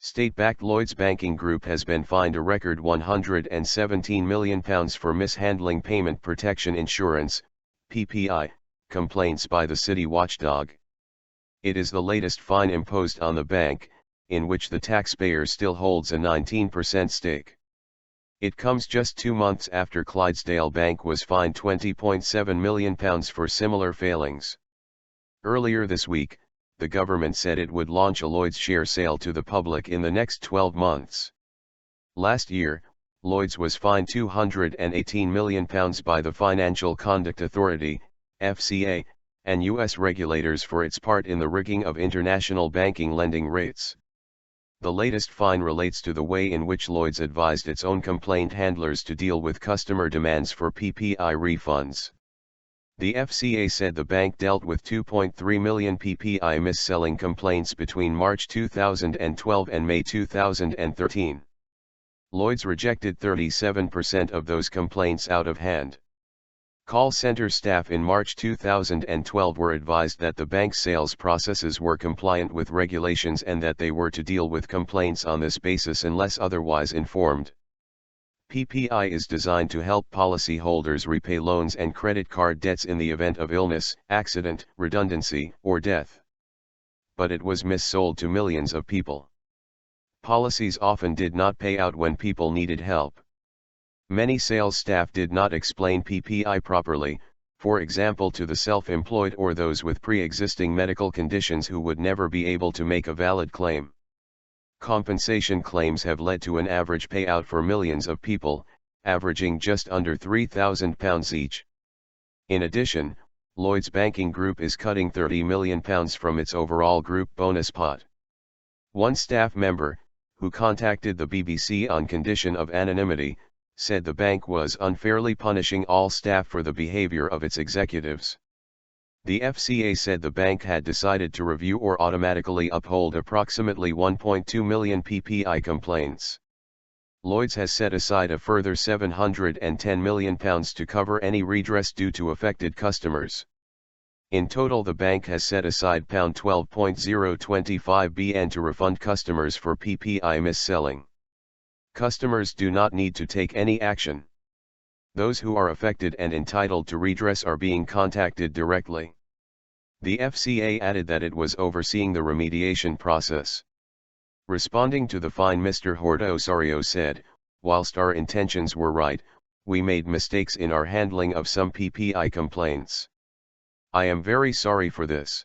State-backed Lloyds Banking Group has been fined a record £117 million for mishandling payment protection insurance, PPI, complaints by the city watchdog. It is the latest fine imposed on the bank, in which the taxpayer still holds a 19% stake. It comes just 2 months after Clydesdale Bank was fined £20.7 million for similar failings. Earlier this week, the government said it would launch a Lloyds share sale to the public in the next 12 months. Last year, Lloyds was fined £218 million by the Financial Conduct Authority, FCA, and U.S. regulators for its part in the rigging of international banking lending rates. The latest fine relates to the way in which Lloyds advised its own complaint handlers to deal with customer demands for PPI refunds. The FCA said the bank dealt with 2.3 million PPI mis-selling complaints between March 2012 and May 2013. Lloyds rejected 37% of those complaints out of hand. Call center staff in March 2012 were advised that the bank's sales processes were compliant with regulations and that they were to deal with complaints on this basis unless otherwise informed. PPI is designed to help policyholders repay loans and credit card debts in the event of illness, accident, redundancy, or death. But it was mis-sold to millions of people. Policies often did not pay out when people needed help. Many sales staff did not explain PPI properly, for example to the self-employed or those with pre-existing medical conditions who would never be able to make a valid claim. Compensation claims have led to an average payout for millions of people, averaging just under £3,000 each. In addition, Lloyds Banking Group is cutting £30 million from its overall group bonus pot. One staff member, who contacted the BBC on condition of anonymity, said the bank was unfairly punishing all staff for the behavior of its executives. The FCA said the bank had decided to review or automatically uphold approximately 1.2 million PPI complaints. Lloyds has set aside a further £710 million to cover any redress due to affected customers. In total, the bank has set aside £12.025 billion to refund customers for PPI mis-selling. Customers do not need to take any action. Those who are affected and entitled to redress are being contacted directly. The FCA added that it was overseeing the remediation process. Responding to the fine, Mr. Horta Osorio said, "Whilst our intentions were right, we made mistakes in our handling of some PPI complaints. I am very sorry for this.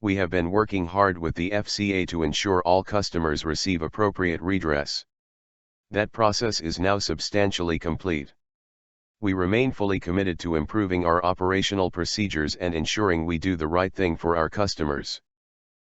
We have been working hard with the FCA to ensure all customers receive appropriate redress. That process is now substantially complete. We remain fully committed to improving our operational procedures and ensuring we do the right thing for our customers."